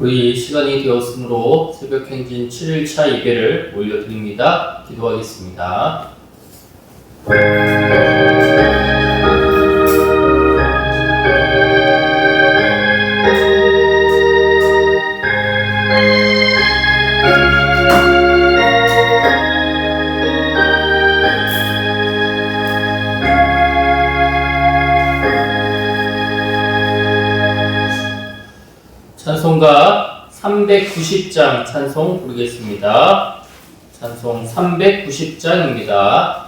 우리 시간이 되었으므로 새벽행진 7일차 예배를 올려드립니다. 기도하겠습니다. 찬송가 390장 찬송 부르겠습니다. 찬송 390장입니다.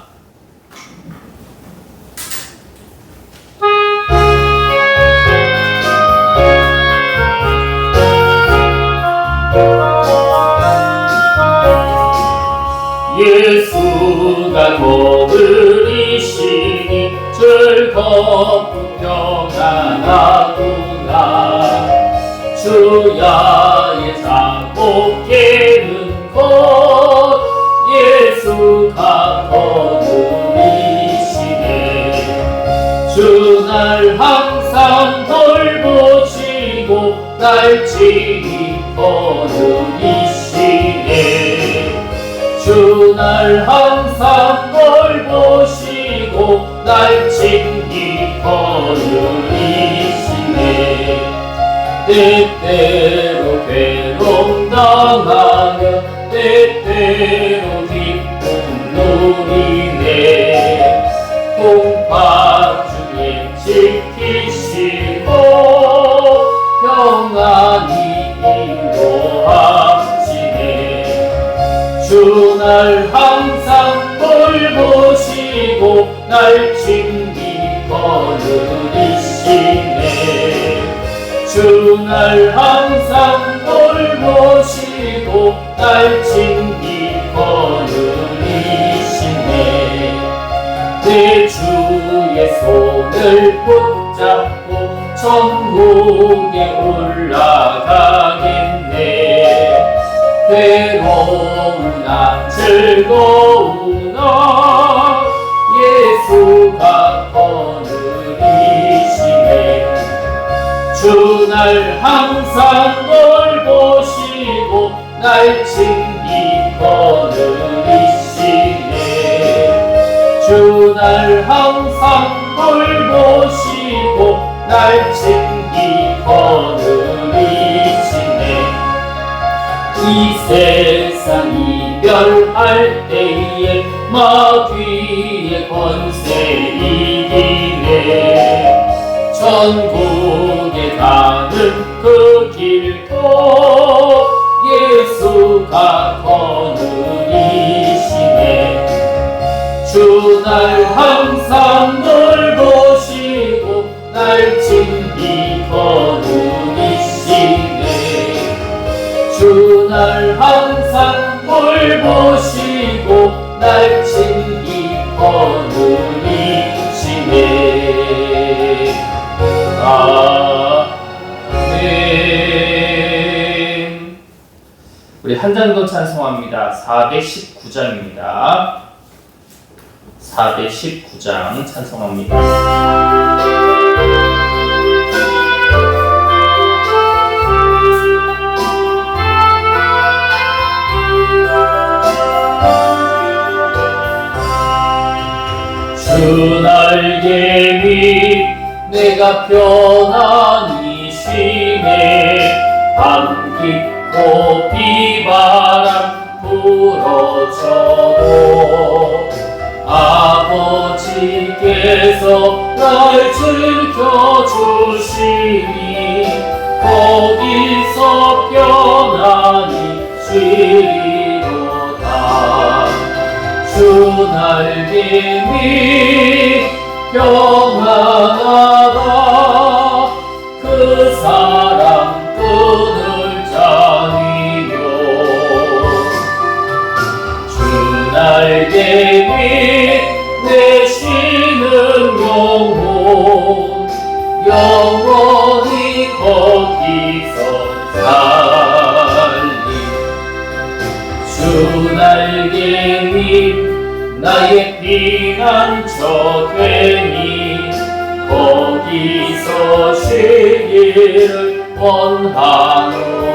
예수가 거느리시니 즐겁고 평안하구나. 주야의 장복케는 것 예수가 거느리시네. 주 날 항상 돌보시고 날 친히 거느리시네. 주 날 항상 돌보시고 날 친히 거느리시네. 때때로 괴로움 당하며 때때로 기쁨 누리네. 공파 중에 지키시고 평안히 인도하시네. 주 날 항상 돌보시고 날 친히 거느리시네. 주 날 항상 돌보시고 날 친히 거느리시네. 내 주의 손을 붙잡고 천국에 올라가겠네. 괴로우나 즐거우나 예수가 거느리시네. 주 날 항상 돌보시고 날 친히 거느리시네. 주 날 항상 돌보시고 날 친히 거느리시네. 이 세상 이별할 때에 마귀의 권세 이기네. 천국에 가는 그 길도 예수가 거느리시네. 주 날 항상 돌보시고 날 친히 거느리시네. 주 날 항상 돌보시고 날 친히 거느리시네. 아멘. 우리 한 장 더 찬송합니다. 419장입니다. 419장 찬송합니다. 주 날개 밑 내가 편안히 쉬네. 밤 깊고 비바람 불어쳐도 아버지께서 날 지켜주시니 거기서 편안히 쉬리로다. 주 날개 밑 평안하다. 그 사랑 끈을 자니며 주 날개 밑 내 쉬는 영혼 영원히 거기서 살리. 주 날개 밑 나의 피난처 되니 거기서 쉬기를 원하노라.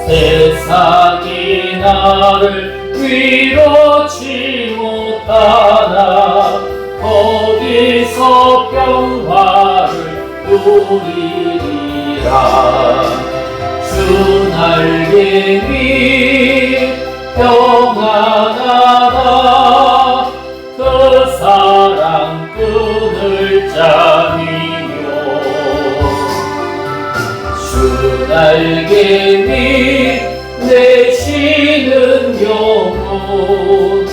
세상이 나를 위로치 못하나 거기서 평화를 누리리라. 주 날개 위 평안하다. 그 사랑 끈을 짜미며 주 날개 위 내쉬는 영혼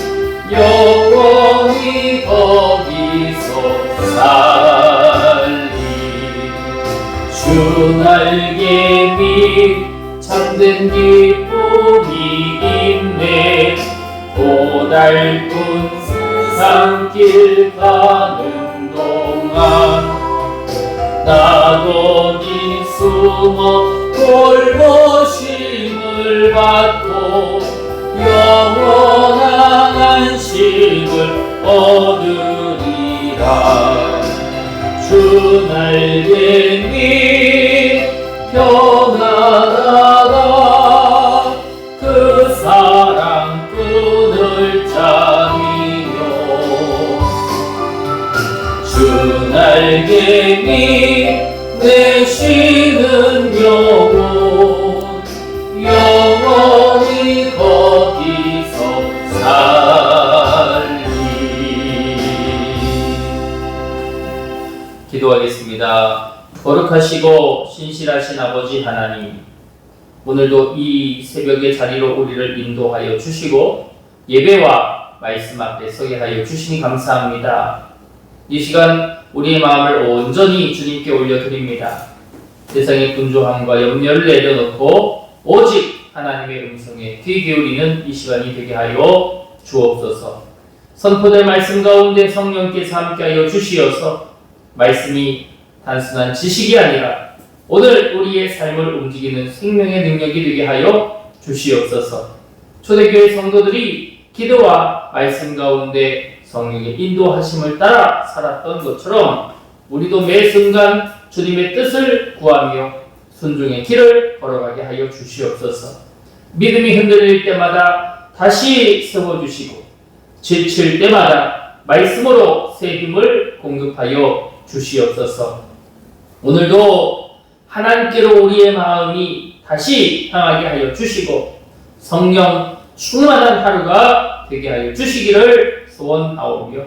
영원히 거기서 살리. 주 날개 위 참된 기쁨이 있네. 고달픈 산길 가는 동안 나도 네 숨어 돌보심을 받고 영원한 안식을 얻으리라. 주 날개 위 평안하다. 그 사랑 끈을 짜미며 주 날개 위 내쉬는 영혼 영원히 거기서 살리. 기도하겠습니다. 거룩하시고 신실하신 아버지 하나님, 오늘도 이 새벽의 자리로 우리를 인도하여 주시고 예배와 말씀 앞에 서게 하여 주시니 감사합니다. 이 시간 우리의 마음을 온전히 주님께 올려드립니다. 세상의 분주함과 염려를 내려놓고 오직 하나님의 음성에 귀 기울이는 이 시간이 되게 하여 주옵소서. 선포될 말씀 가운데 성령께서 함께하여 주시어서 말씀이 단순한 지식이 아니라 오늘 우리의 삶을 움직이는 생명의 능력이 되게 하여 주시옵소서. 초대교회 성도들이 기도와 말씀 가운데 성령의 인도하심을 따라 살았던 것처럼 우리도 매 순간 주님의 뜻을 구하며 순종의 길을 걸어가게 하여 주시옵소서. 믿음이 흔들릴 때마다 다시 세워주시고 지칠 때마다 말씀으로 새 힘을 공급하여 주시옵소서. 오늘도 하나님께로 우리의 마음이 다시 향하게 하여 주시고 성령 충만한 하루가 되게 하여 주시기를 소원하오며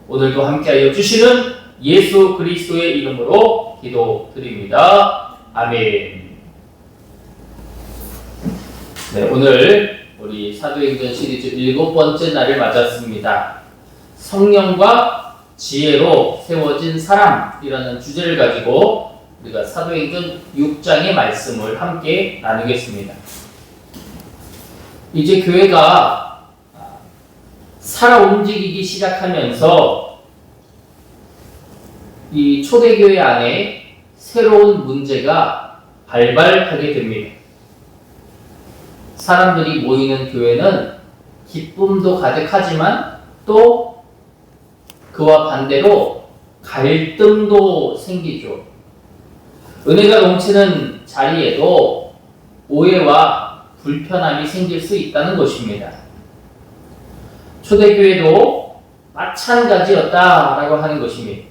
오늘도 함께하여 주시는 예수 그리스도의 이름으로 기도드립니다. 아멘. 네, 오늘 우리 사도행전 시리즈 7번째 날을 맞았습니다. 성령과 지혜로 세워진 사람이라는 주제를 가지고 우리가 사도행전 6장의 말씀을 함께 나누겠습니다. 이제 교회가 살아 움직이기 시작하면서 이 초대교회 안에 새로운 문제가 발발하게 됩니다. 사람들이 모이는 교회는 기쁨도 가득하지만 또 그와 반대로 갈등도 생기죠. 은혜가 넘치는 자리에도 오해와 불편함이 생길 수 있다는 것입니다. 초대교회도 마찬가지였다라고 하는 것입니다.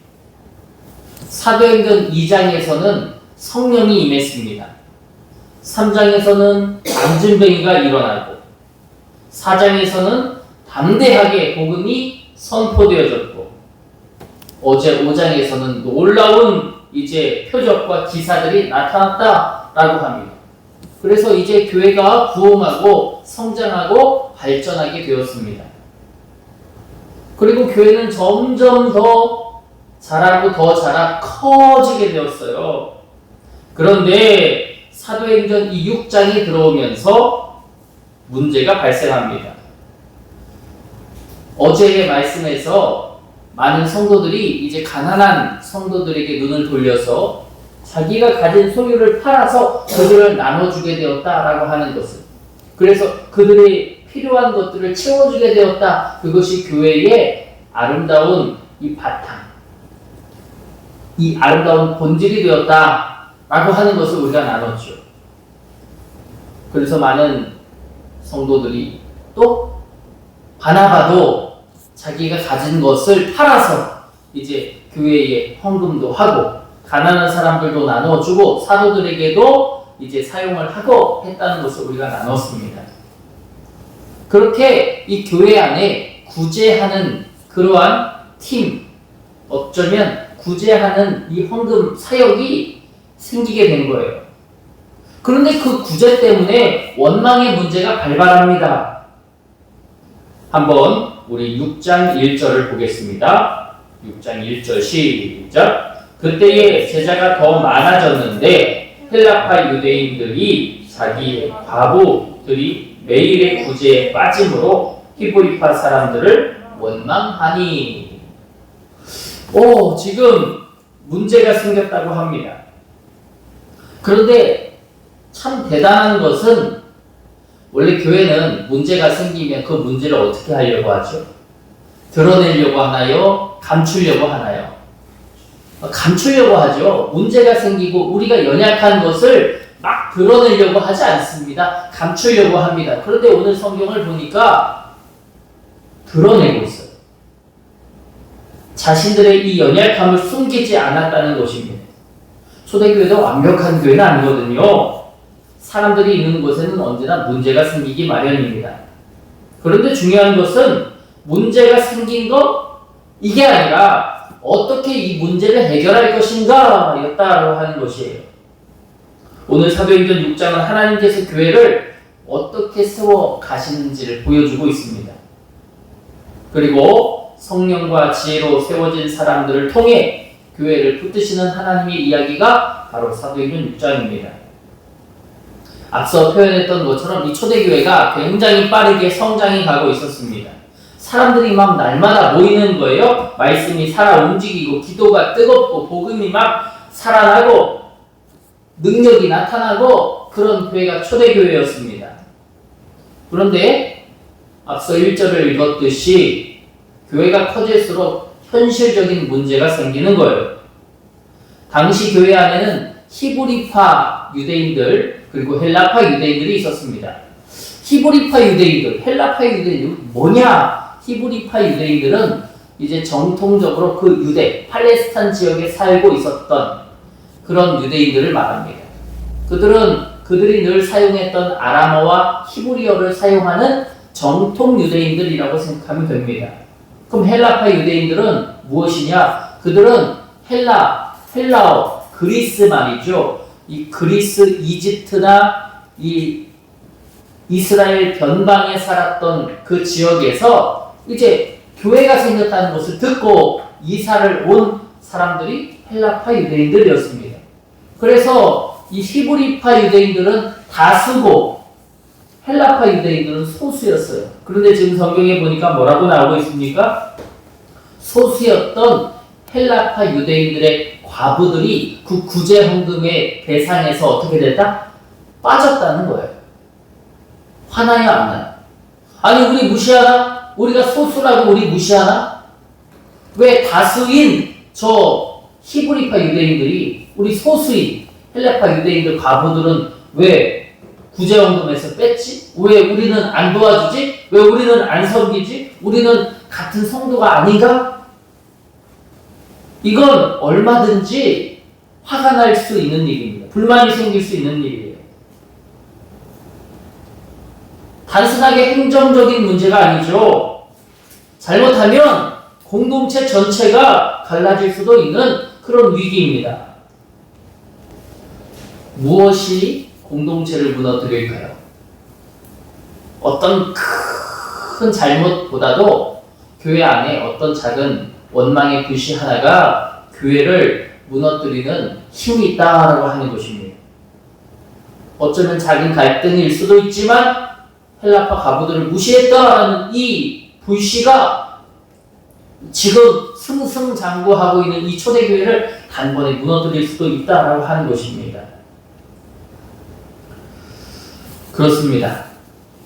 사도행전 2장에서는 성령이 임했습니다. 3장에서는 안진뱅이가 일어나고 4장에서는 담대하게 복음이 선포되어졌고 어제 5장에서는 놀라운 이제 표적과 기사들이 나타났다라고 합니다. 그래서 이제 교회가 부흥하고 성장하고 발전하게 되었습니다. 그리고 교회는 점점 더 자라고 더 자라 커지게 되었어요. 그런데 사도행전 이 6장이 들어오면서 문제가 발생합니다. 어제의 말씀에서 많은 성도들이 이제 가난한 성도들에게 눈을 돌려서 자기가 가진 소유를 팔아서 그들을 나눠주게 되었다라고 하는 것을, 그래서 그들의 필요한 것들을 채워주게 되었다. 그것이 교회의 아름다운 이 바탕, 이 아름다운 본질이 되었다 라고 하는 것을 우리가 나눴죠. 그래서 많은 성도들이 또 바나바도 자기가 가진 것을 팔아서 이제 교회에 헌금도 하고 가난한 사람들도 나눠주고 사도들에게도 이제 사용을 하고 했다는 것을 우리가 나눴습니다. 그렇게 이 교회 안에 구제하는 그러한 팀, 어쩌면 구제하는 이 헌금 사역이 생기게 된 거예요. 그런데 그 구제 때문에 원망의 문제가 발발합니다. 한번 우리 6장 1절을 보겠습니다. 6장 1절 시작. 그때에 제자가 더 많아졌는데 헬라파 유대인들이 자기 과부들이 매일의 구제에 빠짐으로 히브리파 사람들을 원망하니. 지금 문제가 생겼다고 합니다. 그런데 참 대단한 것은 원래 교회는 문제가 생기면 그 문제를 어떻게 하려고 하죠? 드러내려고 하나요? 감추려고 하나요? 감추려고 하죠. 문제가 생기고 우리가 연약한 것을 막 드러내려고 하지 않습니다. 감추려고 합니다. 그런데 오늘 성경을 보니까 드러내고 있어요. 자신들의 이 연약함을 숨기지 않았다는 것입니다. 초대교회도 완벽한 교회는 아니거든요. 사람들이 있는 곳에는 언제나 문제가 생기기 마련입니다. 그런데 중요한 것은 문제가 생긴 것 이게 아니라 어떻게 이 문제를 해결할 것인가 였다고 하는 것이에요. 오늘 사도행전 6장은 하나님께서 교회를 어떻게 세워 가시는지를 보여주고 있습니다. 그리고 성령과 지혜로 세워진 사람들을 통해 교회를 붙드시는 하나님의 이야기가 바로 사도행전 6장입니다. 앞서 표현했던 것처럼 이 초대교회가 굉장히 빠르게 성장해 가고 있었습니다. 사람들이 막 날마다 모이는 거예요. 말씀이 살아 움직이고 기도가 뜨겁고 복음이 막 살아나고 능력이 나타나고 그런 교회가 초대교회였습니다. 그런데 앞서 1절을 읽었듯이 교회가 커질수록 현실적인 문제가 생기는 거예요. 당시 교회 안에는 히브리파 유대인들 그리고 헬라파 유대인들이 있었습니다. 히브리파 유대인들, 헬라파 유대인들 뭐냐? 히브리파 유대인들은 이제 정통적으로 그 유대, 팔레스타인 지역에 살고 있었던 그런 유대인들을 말합니다. 그들이 늘 사용했던 아람어와 히브리어를 사용하는 정통 유대인들이라고 생각하면 됩니다. 그럼 헬라파 유대인들은 무엇이냐? 그들은 헬라어, 그리스 말이죠. 이 그리스, 이집트나 이 이스라엘 변방에 살았던 그 지역에서 이제 교회가 생겼다는 것을 듣고 이사를 온 사람들이 헬라파 유대인들이었습니다. 그래서 이 히브리파 유대인들은 다수고 헬라파 유대인들은 소수였어요. 그런데 지금 성경에 보니까 뭐라고 나오고 있습니까? 소수였던 헬라파 유대인들의 과부들이 그 구제 헌금의 대상에서 어떻게 됐다? 빠졌다는 거예요. 화나요, 안 나요? 아니, 우리 무시하나? 우리가 소수라고 우리 무시하나? 왜 다수인 저 히브리파 유대인들이 우리 소수인 헬라파 유대인들 과부들은 왜 구제헌금에서 뺐지? 왜 우리는 안 도와주지? 왜 우리는 안 섬기지? 우리는 같은 성도가 아닌가? 이건 얼마든지 화가 날 수 있는 일입니다. 불만이 생길 수 있는 일이에요. 단순하게 행정적인 문제가 아니죠. 잘못하면 공동체 전체가 갈라질 수도 있는 그런 위기입니다. 무엇이 공동체를 무너뜨릴까요? 어떤 큰 잘못보다도 교회 안에 어떤 작은 원망의 불씨 하나가 교회를 무너뜨리는 힘이 있다라고 하는 것입니다. 어쩌면 작은 갈등일 수도 있지만 헬라파 과부들을 무시했다라는 이 불씨가 지금 승승장구하고 있는 이 초대교회를 단번에 무너뜨릴 수도 있다라고 하는 것입니다. 그렇습니다.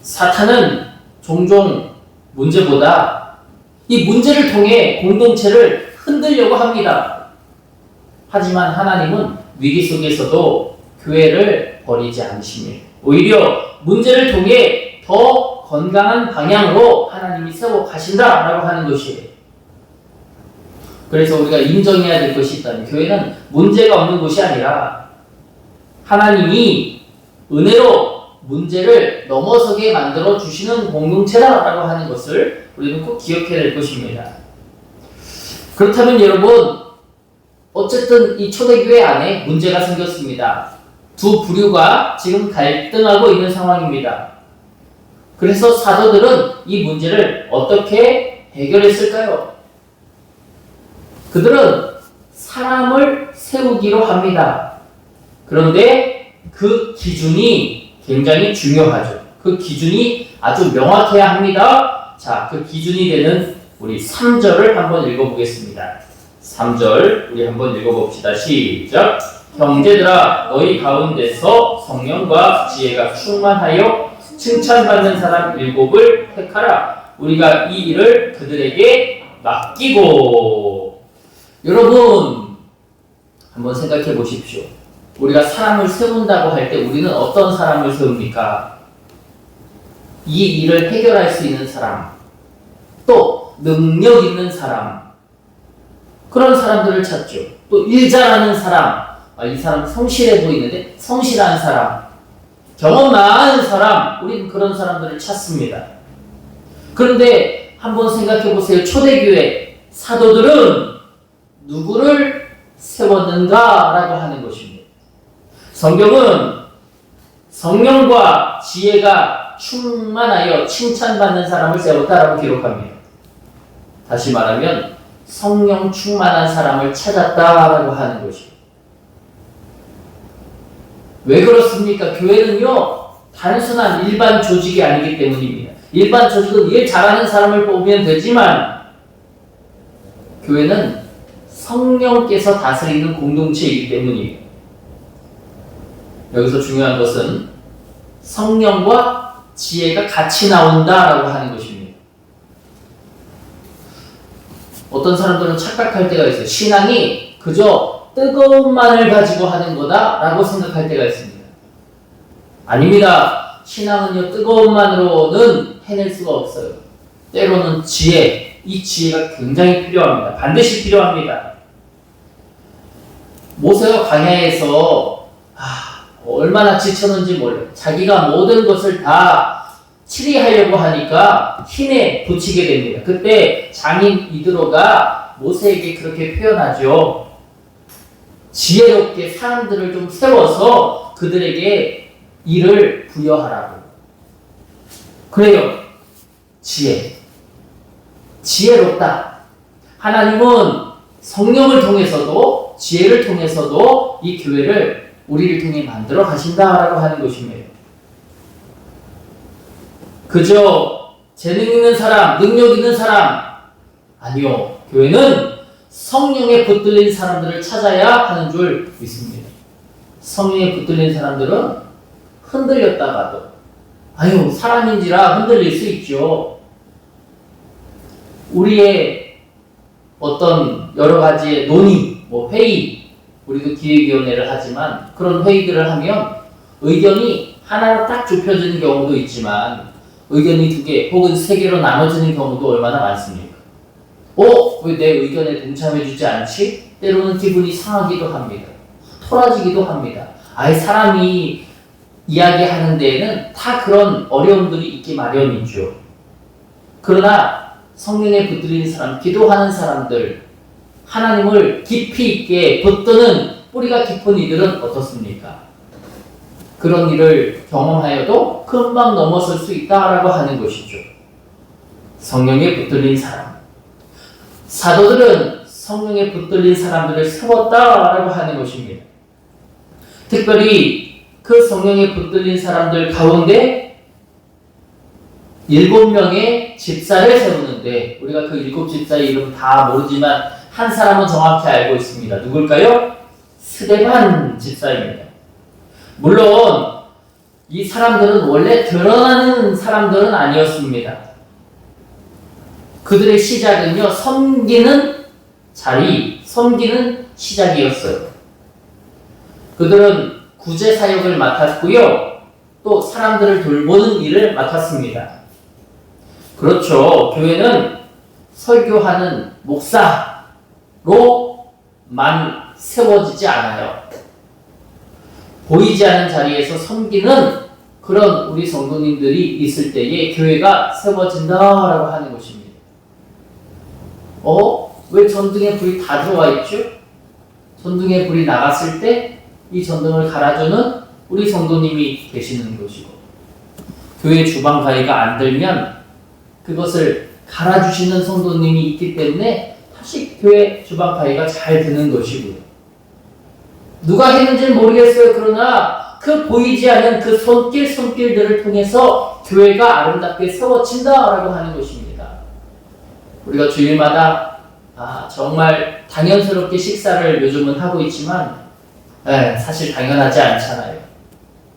사탄은 종종 문제보다 이 문제를 통해 공동체를 흔들려고 합니다. 하지만 하나님은 위기 속에서도 교회를 버리지 않으십니다. 오히려 문제를 통해 더 건강한 방향으로 하나님이 세워 가신다라고 하는 것이에요. 그래서 우리가 인정해야 될 것이 있다면 교회는 문제가 없는 곳이 아니라 하나님이 은혜로 문제를 넘어서게 만들어 주시는 공동체다라고 하는 것을 우리는 꼭 기억해야 될 것입니다. 그렇다면 여러분, 어쨌든 이 초대교회 안에 문제가 생겼습니다. 두 부류가 지금 갈등하고 있는 상황입니다. 그래서 사도들은 이 문제를 어떻게 해결했을까요? 그들은 사람을 세우기로 합니다. 그런데 그 기준이 굉장히 중요하죠. 그 기준이 아주 명확해야 합니다. 자, 그 기준이 되는 우리 3절을 한번 읽어보겠습니다. 3절 우리 한번 읽어봅시다. 시작. 형제들아, 너희 가운데서 성령과 지혜가 충만하여 칭찬받는 사람 7을 택하라. 우리가 이 일을 그들에게 맡기고. 여러분, 한번 생각해 보십시오. 우리가 사람을 세운다고 할 때 우리는 어떤 사람을 세웁니까? 이 일을 해결할 수 있는 사람, 또 능력 있는 사람, 그런 사람들을 찾죠. 또 일 잘하는 사람, 이 사람 성실해 보이는데 성실한 사람, 경험 많은 사람, 우리는 그런 사람들을 찾습니다. 그런데 한번 생각해 보세요. 초대교회 사도들은 누구를 세웠는가라고 하는 것입니다. 성경은 성령과 지혜가 충만하여 칭찬받는 사람을 세웠다라고 기록합니다. 다시 말하면 성령 충만한 사람을 찾았다라고 하는 것이죠. 왜 그렇습니까? 교회는요, 단순한 일반 조직이 아니기 때문입니다. 일반 조직은 일 잘하는 사람을 뽑으면 되지만 교회는 성령께서 다스리는 공동체이기 때문이에요. 여기서 중요한 것은 성령과 지혜가 같이 나온다라고 하는 것입니다. 어떤 사람들은 착각할 때가 있어요. 신앙이 그저 뜨거움만을 가지고 하는 거다라고 생각할 때가 있습니다. 아닙니다. 신앙은요, 뜨거움만으로는 해낼 수가 없어요. 때로는 지혜, 이 지혜가 굉장히 필요합니다. 반드시 필요합니다. 모세가 광야에서 얼마나 지쳤는지 몰라요. 자기가 모든 것을 다 치리하려고 하니까 힘에 부치게 됩니다. 그때 장인 이드로가 모세에게 그렇게 표현하죠. 지혜롭게 사람들을 좀 세워서 그들에게 일을 부여하라고. 그래요. 지혜롭다. 하나님은 성령을 통해서도 지혜를 통해서도 이 교회를 우리를 통해 만들어 가신다라고 하는 것입니다. 그저 재능 있는 사람, 능력 있는 사람, 아니요. 교회는 성령에 붙들린 사람들을 찾아야 하는 줄 믿습니다. 성령에 붙들린 사람들은 흔들렸다가도 사람인지라 흔들릴 수 있죠. 우리의 어떤 여러 가지의 논의, 회의, 우리도 기획위원회를 하지만 그런 회의들을 하면 의견이 하나로 딱 좁혀지는 경우도 있지만 의견이 2개 혹은 3개로 나눠지는 경우도 얼마나 많습니까? 왜 내 의견에 동참해주지 않지? 때로는 기분이 상하기도 합니다. 토라지기도 합니다. 사람이 이야기하는 데에는 다 그런 어려움들이 있기 마련이죠. 그러나 성령에 붙들린 사람, 기도하는 사람들, 하나님을 깊이 있게 붙드는 뿌리가 깊은 이들은 어떻습니까? 그런 일을 경험하여도 금방 넘어설 수 있다라고 하는 것이죠. 성령에 붙들린 사람. 사도들은 성령에 붙들린 사람들을 세웠다라고 하는 것입니다. 특별히 그 성령에 붙들린 사람들 가운데 7명의 집사를 세우는데 우리가 그 7 집사의 이름 다 모르지만 한 사람은 정확히 알고 있습니다. 누굴까요? 스데반 집사입니다. 물론 이 사람들은 원래 드러나는 사람들은 아니었습니다. 그들의 시작은요, 섬기는 자리, 섬기는 시작이었어요. 그들은 구제 사역을 맡았고요. 또 사람들을 돌보는 일을 맡았습니다. 그렇죠. 교회는 설교하는 목사로만 세워지지 않아요. 보이지 않는 자리에서 섬기는 그런 우리 성도님들이 있을 때에 교회가 세워진다라고 하는 것입니다. 왜 전등에 불이 다 들어와 있죠? 전등에 불이 나갔을 때 이 전등을 갈아주는 우리 성도님이 계시는 것이고, 교회 주방 가위가 안 들면 그것을 갈아주시는 성도님이 있기 때문에 다시 교회 주방 가위가 잘 드는 것이고요. 누가 했는지는 모르겠어요. 그러나 그 보이지 않는 그 손길들을 통해서 교회가 아름답게 세워진다라고 하는 것입니다. 우리가 주일마다 정말 당연스럽게 식사를 요즘은 하고 있지만 사실 당연하지 않잖아요.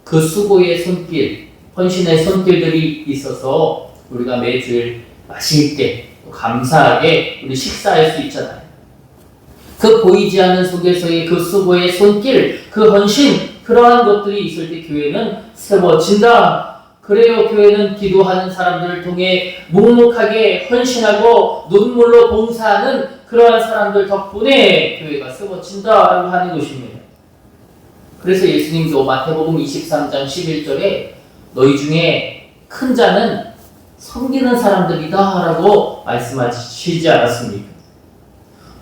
그 수고의 손길, 헌신의 손길들이 있어서 우리가 매주일 맛있게 감사하게 우리 식사할 수 있잖아요. 그 보이지 않는 속에서의 그 수고의 손길, 그 헌신, 그러한 것들이 있을 때 교회는 세워진다. 그래요. 교회는 기도하는 사람들을 통해 묵묵하게 헌신하고 눈물로 봉사하는 그러한 사람들 덕분에 교회가 세워진다라고 하는 것입니다. 그래서 예수님도 마태복음 23장 11절에 너희 중에 큰 자는 섬기는 사람들이다 라고 말씀하시지 않았습니까?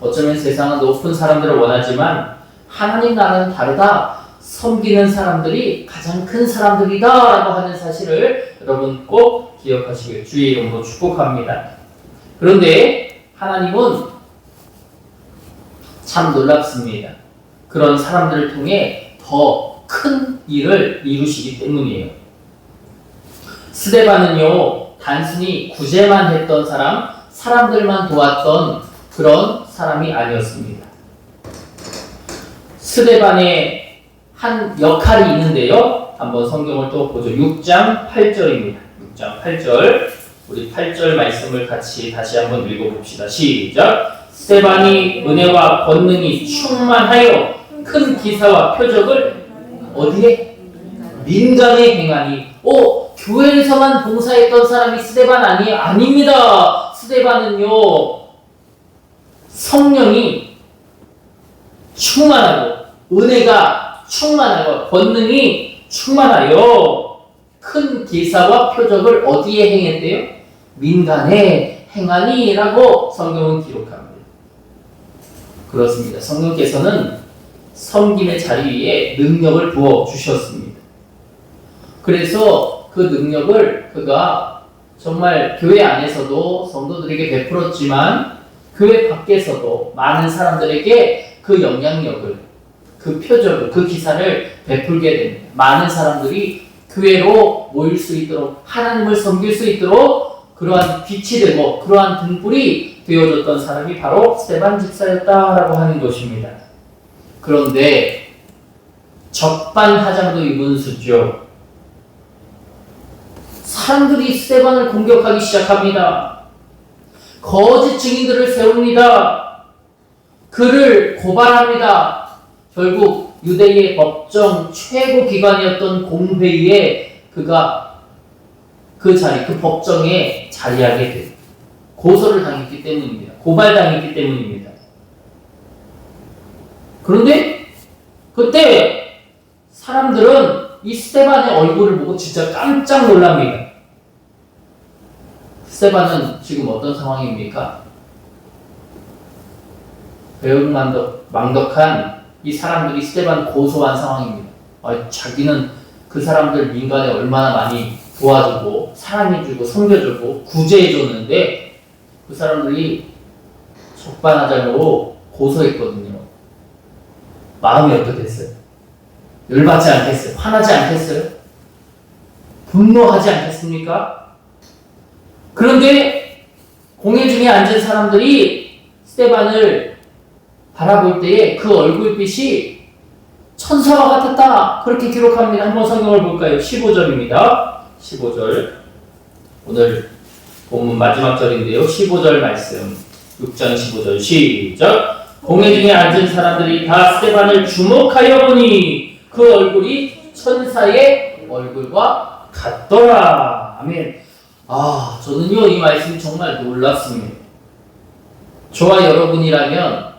어쩌면 세상은 높은 사람들을 원하지만 하나님 나라는 다르다. 섬기는 사람들이 가장 큰 사람들이다 라고 하는 사실을 여러분 꼭 기억하시길 주의 이름으로 축복합니다. 그런데 하나님은 참 놀랍습니다. 그런 사람들을 통해 더 큰 일을 이루시기 때문이에요. 스데반은요, 단순히 구제만 했던 사람들만 도왔던 그런 사람이 아니었습니다. 스데반의 한 역할이 있는데요. 한번 성경을 또 보죠. 6장 8절입니다. 6장 8절. 우리 8절 말씀을 같이 다시 한번 읽어봅시다. 시작. 스데반이 은혜와 권능이 충만하여 큰 기사와 표적을 어디에? 민간에 행하니. 교회에서만 봉사했던 사람이 스데반 아니에요? 아닙니다. 스데반은요, 성령이 충만하고 은혜가 충만하고 권능이 충만하여 큰 기사와 표적을 어디에 행했대요? 민간에 행하니라고 성경은 기록합니다. 그렇습니다. 성령께서는 섬김의 자리 위에 능력을 부어주셨습니다. 그래서 그 능력을 그가 정말 교회 안에서도 성도들에게 베풀었지만 교회 밖에서도 많은 사람들에게 그 영향력을, 그 표적을, 그 기사를 베풀게 됩니다. 많은 사람들이 교회로 모일 수 있도록, 하나님을 섬길 수 있도록 그러한 빛이 되고 그러한 등불이 되어줬던 사람이 바로 스데반 집사였다라고 하는 것입니다. 그런데 적반하장도 이분수죠. 사람들이 스데반을 공격하기 시작합니다. 거짓 증인들을 세웁니다. 그를 고발합니다. 결국 유대의 법정 최고 기관이었던 공회의에 그가 그 자리, 그 법정에 자리하게 돼요. 고소를 당했기 때문입니다. 고발당했기 때문입니다. 그런데 그때 사람들은 이 스데반의 얼굴을 보고 진짜 깜짝 놀랍니다. 스데반은 지금 어떤 상황입니까? 배은망덕한 이 사람들이 스데반 고소한 상황입니다. 자기는 그 사람들 민간에 얼마나 많이 도와주고 사랑해주고 섬겨주고 구제해줬는데 그 사람들이 적반하장으로 고소했거든요. 마음이 어떻겠어요? 열받지 않겠어요? 화나지 않겠어요? 분노하지 않겠습니까? 그런데 공회 중에 앉은 사람들이 스데반을 바라볼 때에 그 얼굴빛이 천사와 같았다. 그렇게 기록합니다. 한번 성경을 볼까요? 15절입니다. 15절. 오늘 본문 마지막 절인데요. 15절 말씀. 6장 15절 시작. 공회 중에 앉은 사람들이 다 스데반을 주목하여 보니 그 얼굴이 천사의 얼굴과 같더라. 아멘. 저는요 이 말씀이 정말 놀랍습니다. 저와 여러분이라면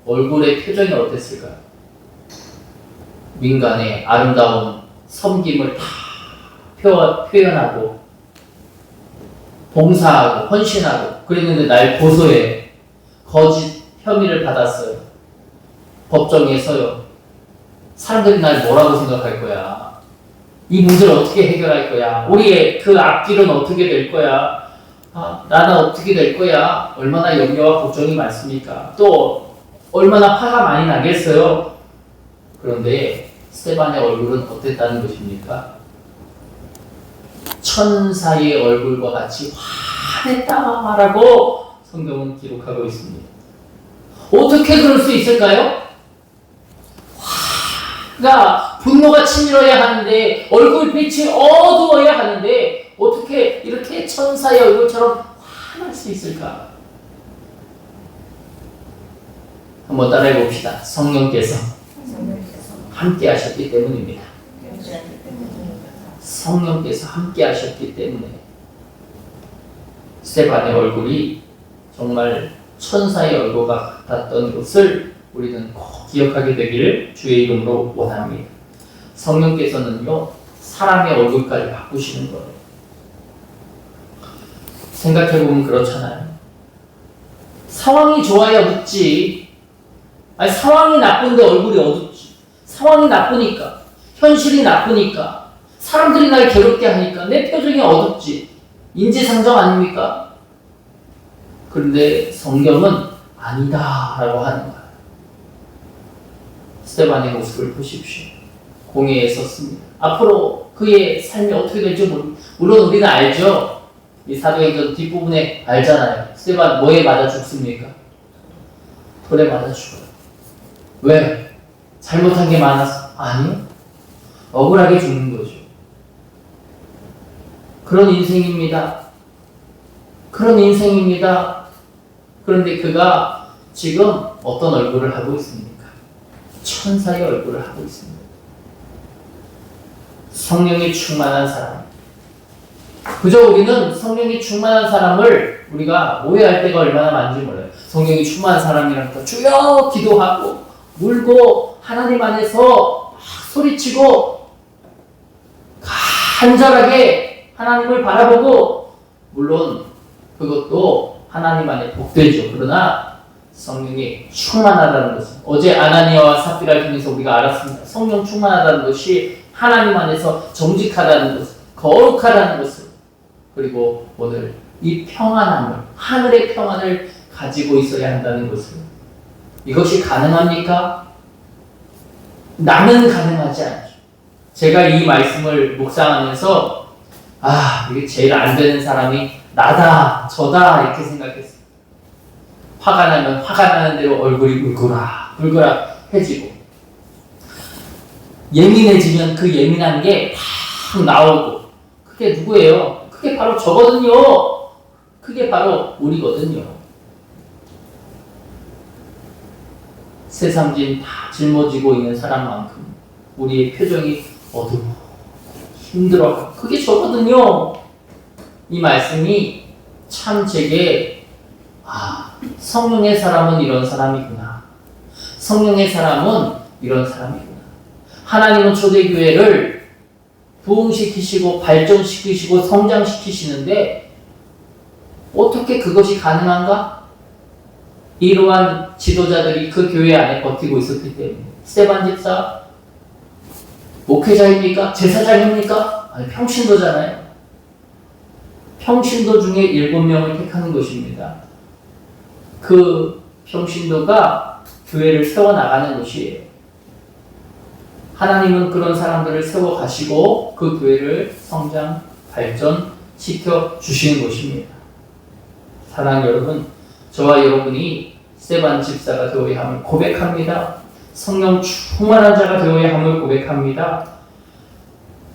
얼굴의 표정이 어땠을까요? 민간의 아름다운 섬김을 다 표현하고 봉사하고 헌신하고 그랬는데 날 고소해. 거짓 혐의를 받았어요. 법정에서요. 사람들이 날 뭐라고 생각할 거야? 이 문제를 어떻게 해결할 거야? 우리의 그 앞길은 어떻게 될 거야? 나는 어떻게 될 거야? 얼마나 염려와 걱정이 많습니까? 또 얼마나 화가 많이 나겠어요? 그런데 스데반의 얼굴은 어땠다는 것입니까? 천사의 얼굴과 같이 환했다라고 성경은 기록하고 있습니다. 어떻게 그럴 수 있을까요? 분노가 치밀어야 하는데 얼굴빛이 어두워야 하는데 어떻게 이렇게 천사의 얼굴처럼 환할 수 있을까? 한번 따라해 봅시다. 성령께서 함께 하셨기 때문입니다. 성령께서 함께 하셨기 때문에 스데반의 얼굴이 정말 천사의 얼굴과 같았던 것을 우리는 꼭 기억하게 되기를 주의 이름으로 원합니다. 성령께서는요 사람의 얼굴까지 바꾸시는 거예요. 생각해보면 그렇잖아요. 상황이 좋아야 웃지. 상황이 나쁜데 얼굴이 어둡지. 상황이 나쁘니까, 현실이 나쁘니까, 사람들이 날 괴롭게 하니까 내 표정이 어둡지. 인지상정 아닙니까? 그런데 성경은 아니다라고 하는 거예요. 스데반의 모습을 보십시오. 공회에 섰습니다. 앞으로 그의 삶이 어떻게 될지 물론 우리는 알죠. 이 사도행전 뒷부분에 알잖아요. 스데반 뭐에 맞아 죽습니까? 돌에 맞아 죽어요. 왜? 잘못한 게 많아서? 아니요. 억울하게 죽는 거죠. 그런 인생입니다. 그런데 그가 지금 어떤 얼굴을 하고 있습니까? 천사의 얼굴을 하고 있습니다. 성령이 충만한 사람. 그저 우리는 성령이 충만한 사람을 우리가 오해할 때가 얼마나 많은지 몰라요. 성령이 충만한 사람이라니까 주여 기도하고 울고 하나님 안에서 막 소리치고 간절하게 하나님을 바라보고 물론 그것도 하나님 안에 복되죠. 그러나 성령이 충만하다는 것은 어제 아나니아와 삽비라를 통해서 우리가 알았습니다. 성령 충만하다는 것이 하나님 안에서 정직하다는 것을, 거룩하다는 것을, 그리고 오늘 이 평안함을, 하늘의 평안을 가지고 있어야 한다는 것을. 이것이 가능합니까? 나는 가능하지 않죠. 제가 이 말씀을 묵상하면서 이게 제일 안 되는 사람이 나다, 저다 이렇게 생각했어요. 화가 나면 화가 나는 대로 얼굴이 울그락해지고 예민해지면 그 예민한 게 팍 나오고 그게 누구예요? 그게 바로 저거든요. 그게 바로 우리거든요. 새삼진 다 짊어지고 있는 사람만큼 우리의 표정이 어두워 힘들어. 그게 저거든요. 이 말씀이 참 제게 성령의 사람은 이런 사람이구나. 성령의 사람은 이런 사람이구나. 하나님은 초대교회를 부흥시키시고 발전시키시고 성장시키시는데 어떻게 그것이 가능한가? 이러한 지도자들이 그 교회 안에 버티고 있었기 때문에. 스데반 집사 목회자입니까? 제사장입니까? 아니, 평신도잖아요. 평신도 중에 7명을 택하는 것입니다. 그 평신도가 교회를 세워나가는 것이에요. 하나님은 그런 사람들을 세워가시고 그 교회를 성장, 발전시켜 주시는 것입니다. 사랑하는 여러분, 저와 여러분이 스데반 집사가 되어야 함을 고백합니다. 성령 충만한 자가 되어야 함을 고백합니다.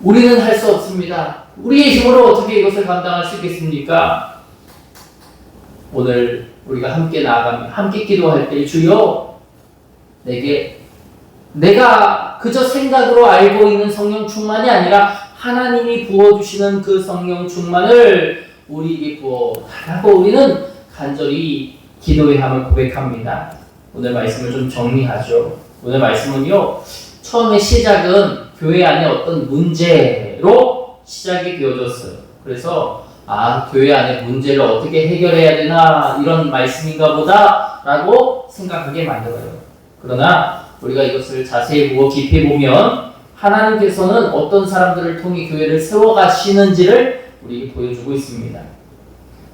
우리는 할 수 없습니다. 우리의 힘으로 어떻게 이것을 감당할 수 있겠습니까? 오늘 우리가 함께 나아가며 함께 기도할 때 주여 내가 그저 생각으로 알고 있는 성령 충만이 아니라 하나님이 부어주시는 그 성령 충만을 우리에게 부어달라고 우리는 간절히 기도의 함을 고백합니다. 오늘 말씀을 좀 정리하죠. 오늘 말씀은요, 처음에 시작은 교회 안에 어떤 문제로 시작이 되어졌어요. 그래서 교회 안에 문제를 어떻게 해결해야 되나 이런 말씀인가 보다 라고 생각하게 만들어요. 그러나 우리가 이것을 자세히 보고 깊이 보면 하나님께서는 어떤 사람들을 통해 교회를 세워가시는지를 우리에게 보여주고 있습니다.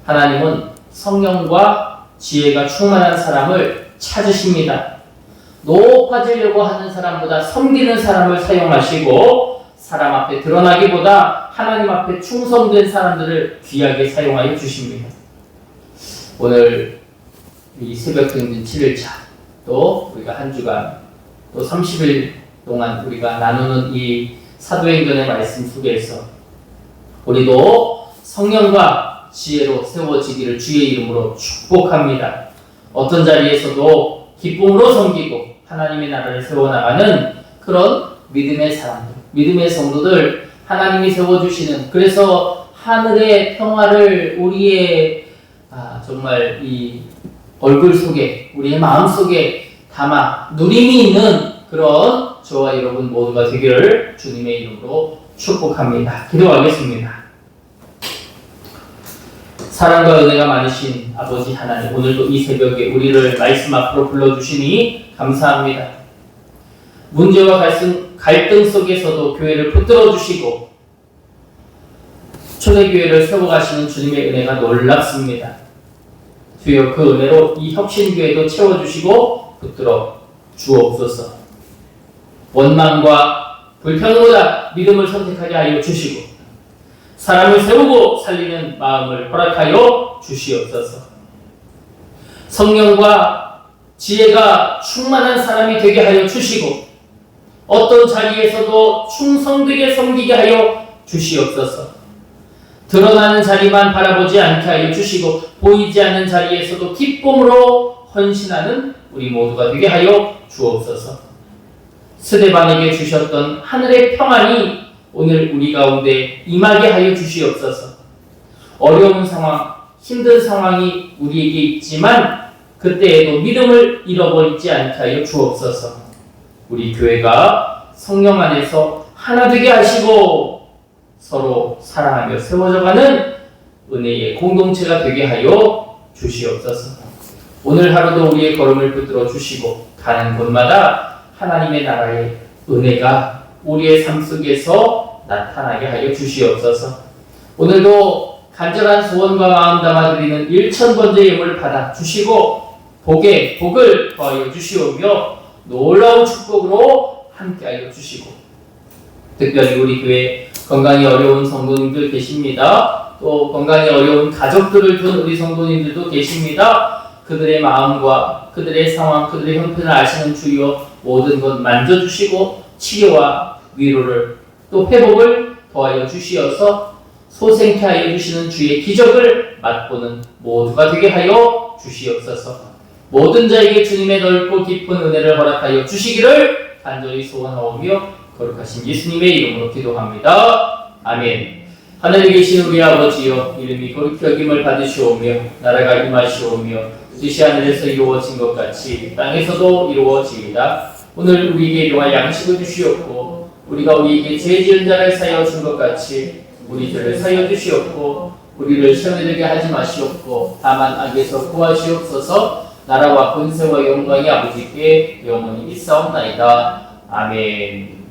하나님은 성령과 지혜가 충만한 사람을 찾으십니다. 높아지려고 하는 사람보다 섬기는 사람을 사용하시고 사람 앞에 드러나기보다 하나님 앞에 충성된 사람들을 귀하게 사용하여 주십니다. 오늘 이 새벽경진 7일차 또 우리가 한 주간 또 30일 동안 우리가 나누는 이 사도행전의 말씀 속에서 우리도 성령과 지혜로 세워지기를 주의 이름으로 축복합니다. 어떤 자리에서도 기쁨으로 섬기고 하나님의 나라를 세워나가는 그런 믿음의 사람들, 믿음의 성도들 하나님이 세워주시는, 그래서 하늘의 평화를 우리의 정말 이 얼굴 속에, 우리의 마음 속에 담아 누림이 있는 그런 저와 여러분 모두가 되기를 주님의 이름으로 축복합니다. 기도하겠습니다. 사랑과 은혜가 많으신 아버지 하나님, 오늘도 이 새벽에 우리를 말씀 앞으로 불러주시니 감사합니다. 문제와 갈등 속에서도 교회를 붙들어 주시고 초대교회를 세워가시는 주님의 은혜가 놀랍습니다. 주여 그 은혜로 이 혁신교회도 채워주시고 붙들어 주옵소서. 원망과 불평보다 믿음을 선택하게 하여 주시고 사람을 세우고 살리는 마음을 허락하여 주시옵소서. 성령과 지혜가 충만한 사람이 되게 하여 주시고 어떤 자리에서도 충성되게 섬기게 하여 주시옵소서. 드러나는 자리만 바라보지 않게 하여 주시고 보이지 않는 자리에서도 기쁨으로 헌신하는 우리 모두가 되게 하여 주옵소서. 스데반에게 주셨던 하늘의 평안이 오늘 우리 가운데 임하게 하여 주시옵소서. 어려운 상황, 힘든 상황이 우리에게 있지만 그때에도 믿음을 잃어버리지 않게 하여 주옵소서. 우리 교회가 성령 안에서 하나 되게 하시고 서로 사랑하며 세워져가는 은혜의 공동체가 되게 하여 주시옵소서. 오늘 하루도 우리의 걸음을 붙들어 주시고 가는 곳마다 하나님의 나라의 은혜가 우리의 삶 속에서 나타나게 하여 주시옵소서. 오늘도 간절한 소원과 마음 담아 드리는 1000번째 예물을 받아 주시고 복을 더하여 주시오며 놀라운 축복으로 함께하여 주시고 특별히 우리 교회 건강이 어려운 성도님들 계십니다. 또 건강이 어려운 가족들을 둔 우리 성도님들도 계십니다. 그들의 마음과 그들의 상황, 그들의 형편을 아시는 주여 모든 것 만져주시고 치료와 위로를 또 회복을 더하여 주시어서 소생케 하여 주시는 주의 기적을 맛보는 모두가 되게 하여 주시옵소서. 모든 자에게 주님의 넓고 깊은 은혜를 허락하여 주시기를 간절히 소원하오며 거룩하신 예수님의 이름으로 기도합니다. 아멘. 하늘에 계신 우리 아버지여, 이름이 거룩히 여김을 받으시오며 나라가 임하시오며 뜻이 하늘에서 이루어진 것 같이 땅에서도 이루어지이다. 오늘 우리에게 일용할 양식을 주시옵고 우리가 우리에게 죄 지은 자를 사하여 준 것 같이 우리 죄를 사하여 주시옵고 우리를 시험에 들게 하지 마시옵고 다만 악에서 구하시옵소서. 나라와 권세와 영광이 아버지께 영원히 있사옵나이다. 아멘.